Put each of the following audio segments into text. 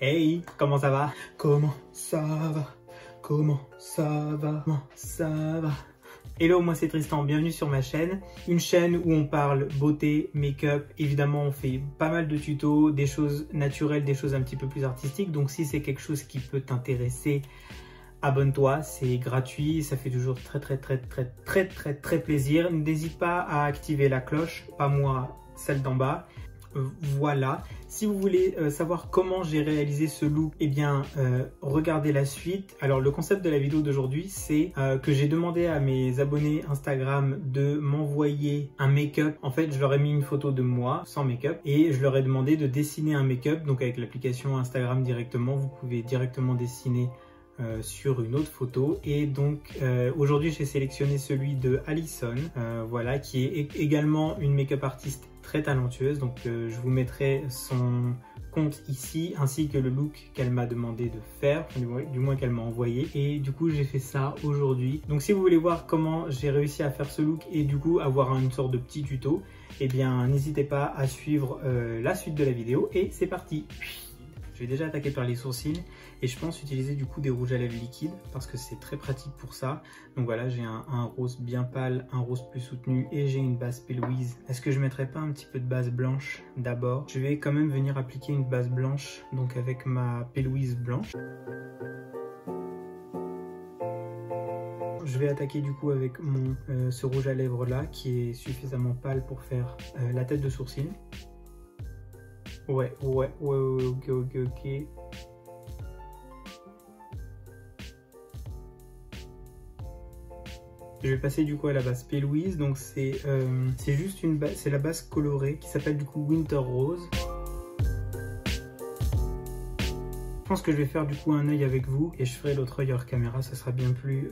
Hey, comment ça va? Comment ça va? Comment ça va? Comment ça va? Hello, moi c'est Tristan, bienvenue sur ma chaîne. Une chaîne où on parle beauté, make-up. Évidemment, on fait pas mal de tutos, des choses naturelles, des choses un petit peu plus artistiques. Donc si c'est quelque chose qui peut t'intéresser, abonne-toi, c'est gratuit, ça fait toujours très plaisir. N'hésite pas à activer la cloche, pas moi, celle d'en bas. Voilà, si vous voulez savoir comment j'ai réalisé ce look, eh bien regardez la suite. Alors le concept de la vidéo d'aujourd'hui, c'est que j'ai demandé à mes abonnés Instagram de m'envoyer un make-up. En fait, je leur ai mis une photo de moi sans make-up et je leur ai demandé de dessiner un make-up. Donc avec l'application Instagram directement, vous pouvez directement dessiner sur une autre photo. Et donc aujourd'hui j'ai sélectionné celui de Alison, voilà, qui est également une make-up artiste très talentueuse. Donc je vous mettrai son compte ici ainsi que le look qu'elle m'a demandé de faire, du moins qu'elle m'a envoyé, et du coup j'ai fait ça aujourd'hui. Donc si vous voulez voir comment j'ai réussi à faire ce look et du coup avoir une sorte de petit tuto, eh bien n'hésitez pas à suivre la suite de la vidéo et c'est parti. Je vais déjà attaquer par les sourcils et je pense utiliser du coup des rouges à lèvres liquides parce que c'est très pratique pour ça. Donc voilà, j'ai un rose bien pâle, un rose plus soutenu et j'ai une base P. Louise. Est-ce que je mettrais pas un petit peu de base blanche d'abord? Je vais quand même venir appliquer une base blanche, donc avec ma P. Louise blanche. Je vais attaquer du coup avec ce rouge à lèvres là qui est suffisamment pâle pour faire la tête de sourcil. Ouais, ok. Je vais passer du coup à la base P. Louise, donc c'est juste une base, c'est la base colorée qui s'appelle du coup Winter Rose. Je pense que je vais faire du coup un œil avec vous et je ferai l'autre œil hors caméra, ça sera bien plus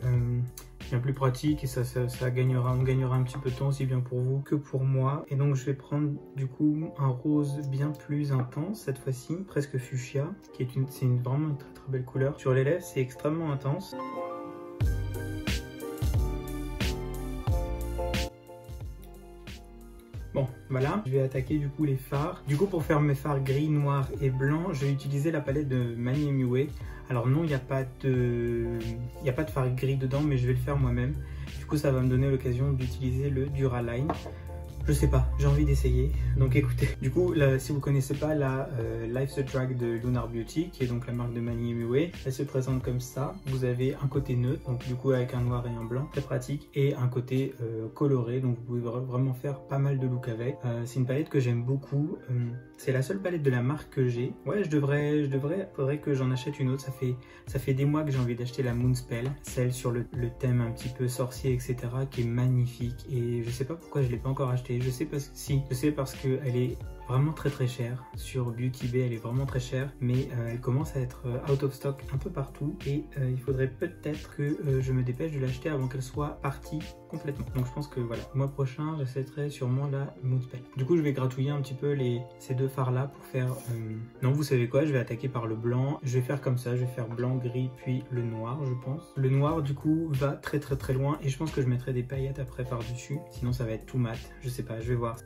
pratique et on gagnera un petit peu de temps aussi bien pour vous que pour moi. Et donc je vais prendre du coup un rose bien plus intense cette fois-ci, presque fuchsia, qui est vraiment une très belle couleur. Sur les lèvres c'est extrêmement intense. Bon, voilà, je vais attaquer du coup les fards. Du coup, pour faire mes fards gris, noir et blanc, je vais utiliser la palette de Manny MUA. Alors non, il n'y a pas de fard gris dedans, mais je vais le faire moi-même. Du coup, ça va me donner l'occasion d'utiliser le Duraline. Je sais pas, j'ai envie d'essayer, donc écoutez. Du coup, là, si vous connaissez pas la Life's a Drag de Lunar Beauty, qui est donc la marque de Manny MUA, elle se présente comme ça. Vous avez un côté neutre, donc du coup avec un noir et un blanc, très pratique, et un côté coloré, donc vous pouvez vraiment faire pas mal de looks avec. C'est une palette que j'aime beaucoup, c'est la seule palette de la marque que j'ai. Ouais, faudrait que j'en achète une autre. Ça fait des mois que j'ai envie d'acheter la Moonspell, celle sur le thème un petit peu sorcier, etc., qui est magnifique, et je sais pas pourquoi je l'ai pas encore acheté. Je sais parce qu'elle est vraiment très chère. Sur Beauty Bay, elle est vraiment très chère, mais elle commence à être out of stock un peu partout et il faudrait peut-être que je me dépêche de l'acheter avant qu'elle soit partie complètement. Donc je pense que voilà, le mois prochain, j'achèterai sûrement la Moonspell. Du coup, je vais gratouiller un petit peu ces deux fards là pour faire... Non, vous savez quoi, je vais attaquer par le blanc. Je vais faire comme ça, je vais faire blanc, gris, puis le noir, je pense. Le noir, du coup, va très loin et je pense que je mettrai des paillettes après par-dessus. Sinon, ça va être tout mat. Je sais pas, je vais voir.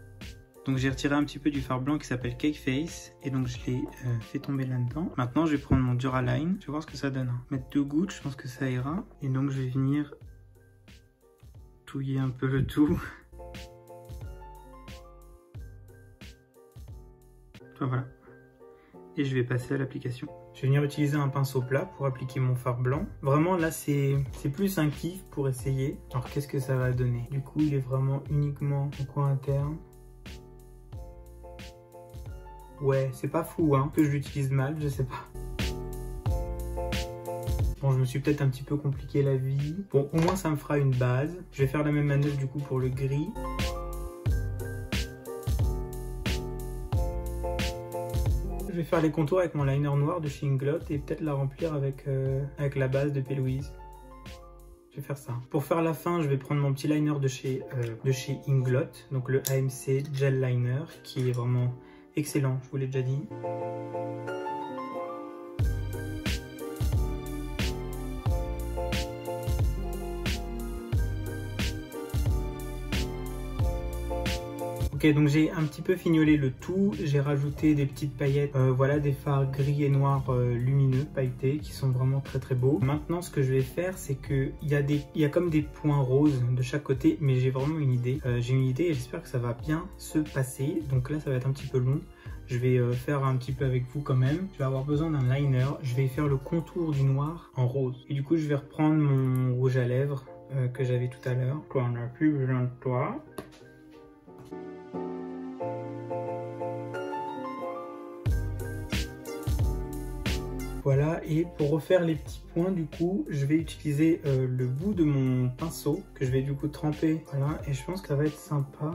Donc j'ai retiré un petit peu du fard blanc qui s'appelle Cake Face et donc je l'ai fait tomber là-dedans. Maintenant je vais prendre mon Duraline, je vais voir ce que ça donne. Mettre 2 gouttes, je pense que ça ira. Et donc je vais venir touiller un peu le tout. Voilà. Et je vais passer à l'application. Je vais venir utiliser un pinceau plat pour appliquer mon fard blanc. Vraiment là c'est plus un kiff pour essayer. Alors qu'est-ce que ça va donner? Du coup il est vraiment uniquement au coin interne. Ouais, c'est pas fou, hein, que je l'utilise mal, je sais pas. Bon, je me suis peut-être un petit peu compliqué la vie. Bon, au moins ça me fera une base. Je vais faire la même manœuvre du coup pour le gris. Je vais faire les contours avec mon liner noir de chez Inglot et peut-être la remplir avec la base de P. Louise. Je vais faire ça. Pour faire la fin, je vais prendre mon petit liner de chez Inglot, donc le AMC Gel Liner, qui est vraiment excellent, je vous l'ai déjà dit. Ok, donc j'ai un petit peu fignolé le tout, j'ai rajouté des petites paillettes, voilà, des fards gris et noirs lumineux, pailletés, qui sont vraiment très très beaux. Maintenant, ce que je vais faire, c'est que il y a comme des points roses de chaque côté, mais j'ai vraiment une idée. J'ai une idée et j'espère que ça va bien se passer. Donc là, ça va être un petit peu long. Je vais faire un petit peu avec vous quand même. Je vais avoir besoin d'un liner. Je vais faire le contour du noir en rose. Et du coup, je vais reprendre mon rouge à lèvres que j'avais tout à l'heure. Toi, on n'a plus besoin de toi. Voilà, et pour refaire les petits points, du coup, je vais utiliser le bout de mon pinceau que je vais du coup tremper. Voilà, et je pense que ça va être sympa.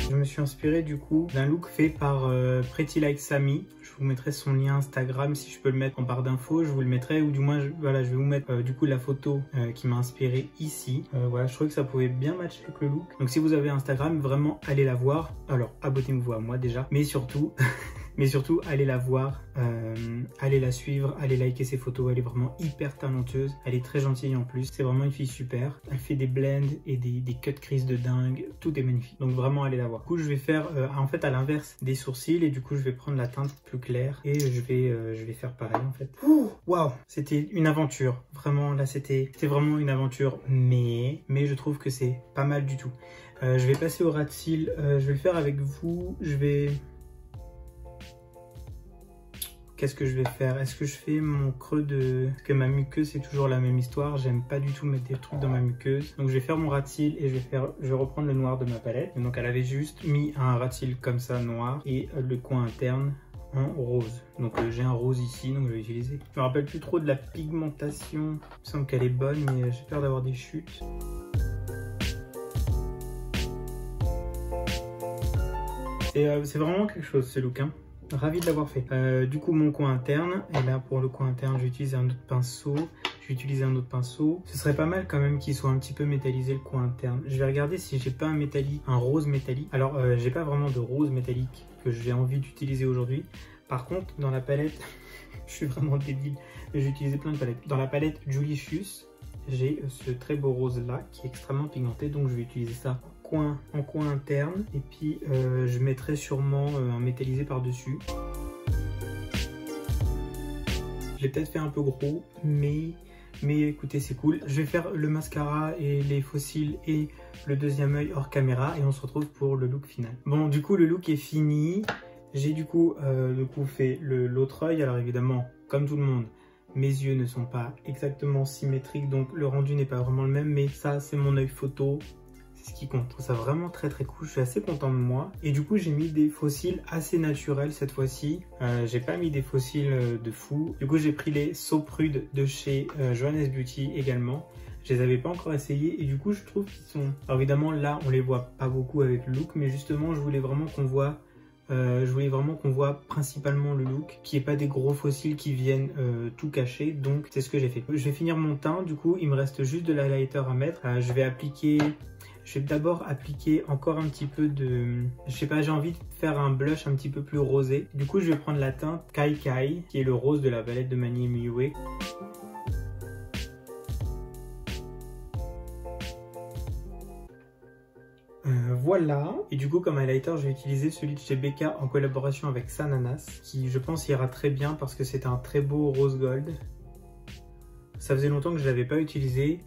Je me suis inspiré du coup d'un look fait par Pretty Like Sammy. Je vous mettrai son lien Instagram si je peux le mettre en barre d'infos. Je vous le mettrai, ou du moins voilà, je vais vous mettre du coup la photo qui m'a inspiré ici. Voilà, je trouvais que ça pouvait bien matcher avec le look. Donc si vous avez Instagram, vraiment allez la voir. Alors abonnez-vous à moi déjà, mais surtout allez la voir, allez la suivre, allez liker ses photos. Elle est vraiment hyper talentueuse, elle est très gentille en plus, c'est vraiment une fille super. Elle fait des blends et des cut crease de dingue, tout est magnifique, donc vraiment allez la voir. Du coup je vais faire en fait à l'inverse des sourcils, et du coup je vais prendre la teinte plus claire et je vais faire pareil en fait. Waouh, c'était une aventure, vraiment là c'était vraiment une aventure, mais je trouve que c'est pas mal du tout. Je vais passer au ras de cils, je vais le faire avec vous, Qu'est-ce que je vais faire? Est-ce que je fais mon creux de... Parce que ma muqueuse, c'est toujours la même histoire. J'aime pas du tout mettre des trucs dans ma muqueuse. Donc je vais faire mon ras de cils et je vais reprendre le noir de ma palette. Donc elle avait juste mis un ras de cils comme ça, noir, et le coin interne en rose. Donc j'ai un rose ici, donc je vais utiliser. Je me rappelle plus trop de la pigmentation. Il me semble qu'elle est bonne, mais j'ai peur d'avoir des chutes. C'est vraiment quelque chose ce look, hein. Ravi de l'avoir fait. Du coup mon coin interne, et là pour le coin interne je vais utiliser un autre pinceau. Ce serait pas mal quand même qu'il soit un petit peu métallisé le coin interne. Je vais regarder si j'ai pas un rose métallique. Alors j'ai pas vraiment de rose métallique que j'ai envie d'utiliser aujourd'hui. Par contre dans la palette, je suis vraiment débile, j'ai utilisé plein de palettes. Dans la palette Julicious, j'ai ce très beau rose là qui est extrêmement pigmenté, donc je vais utiliser ça en coin interne, et puis je mettrai sûrement un métallisé par dessus. J'ai peut-être fait un peu gros, mais écoutez, c'est cool. Je vais faire le mascara et les faux cils et le deuxième œil hors caméra, et on se retrouve pour le look final. Bon, du coup le look est fini. J'ai du coup fait l'autre œil. Alors évidemment, comme tout le monde, mes yeux ne sont pas exactement symétriques, donc le rendu n'est pas vraiment le même, mais ça c'est mon œil photo. Ce qui compte. Je trouve ça vraiment très très cool, je suis assez content de moi. Et du coup j'ai mis des faux cils assez naturels cette fois-ci. J'ai pas mis des faux cils de fou. Du coup j'ai pris les So Prude de chez Johannes Beauty également. Je les avais pas encore essayés et du coup je trouve qu'ils sont... Alors évidemment là on les voit pas beaucoup avec le look, mais justement je voulais vraiment qu'on voit principalement le look, qu'il n'y ait pas des gros faux cils qui viennent tout cacher, donc c'est ce que j'ai fait. Je vais finir mon teint, du coup il me reste juste de l'highlighter à mettre. Je vais d'abord appliquer encore un petit peu de... Je sais pas, j'ai envie de faire un blush un petit peu plus rosé. Du coup je vais prendre la teinte Kai Kai, qui est le rose de la palette de Manny MUA. Voilà, et du coup comme highlighter je vais utiliser celui de chez Becca en collaboration avec Sananas, qui je pense ira très bien parce que c'est un très beau rose gold. Ça faisait longtemps que je ne l'avais pas utilisé.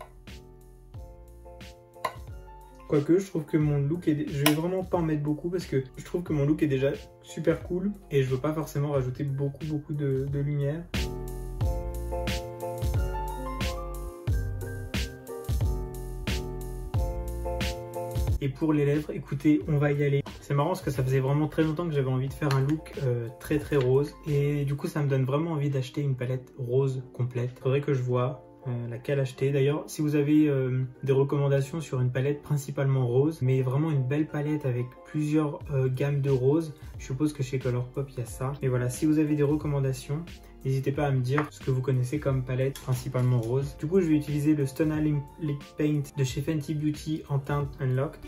Quoique je trouve que mon look est... Je vais vraiment pas en mettre beaucoup parce que je trouve que mon look est déjà super cool et je veux pas forcément rajouter beaucoup de lumière. Et pour les lèvres, écoutez, on va y aller. C'est marrant parce que ça faisait vraiment très longtemps que j'avais envie de faire un look très rose. Et du coup, ça me donne vraiment envie d'acheter une palette rose complète. Faudrait que je vois laquelle acheter. D'ailleurs, si vous avez des recommandations sur une palette principalement rose, mais vraiment une belle palette avec plusieurs gammes de rose, je suppose que chez Colourpop, il y a ça. Mais voilà, si vous avez des recommandations, n'hésitez pas à me dire ce que vous connaissez comme palette principalement rose. Du coup, je vais utiliser le Stunna Lip Paint de chez Fenty Beauty en teinte Unlocked.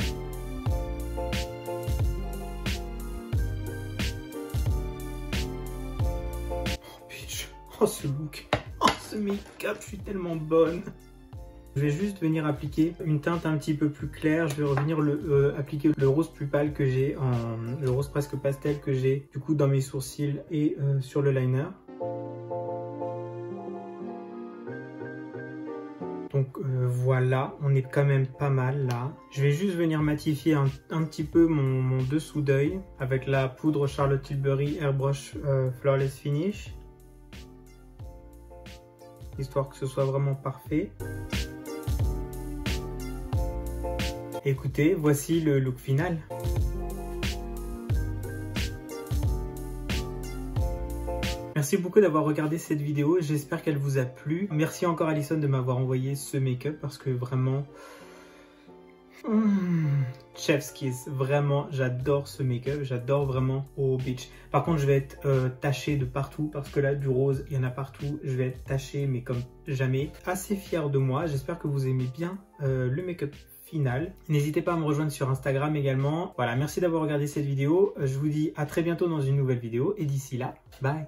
Oh bitch, oh ce look, oh ce make-up, je suis tellement bonne. Je vais juste venir appliquer une teinte un petit peu plus claire. Je vais revenir appliquer le rose plus pâle que j'ai, le rose presque pastel que j'ai du coup dans mes sourcils et sur le liner. Donc voilà, on est quand même pas mal là. Je vais juste venir matifier un petit peu mon dessous d'œil avec la poudre Charlotte Tilbury Airbrush Flawless Finish. Histoire que ce soit vraiment parfait. Écoutez, voici le look final. Merci beaucoup d'avoir regardé cette vidéo, j'espère qu'elle vous a plu. Merci encore Alison de m'avoir envoyé ce make-up parce que vraiment... Chef's kiss, vraiment j'adore ce make-up, j'adore vraiment au beach. Par contre je vais être tachée de partout parce que là du rose il y en a partout, je vais être tachée mais comme jamais. Assez fière de moi, j'espère que vous aimez bien le make-up final. N'hésitez pas à me rejoindre sur Instagram également. Voilà, merci d'avoir regardé cette vidéo, je vous dis à très bientôt dans une nouvelle vidéo et d'ici là, bye.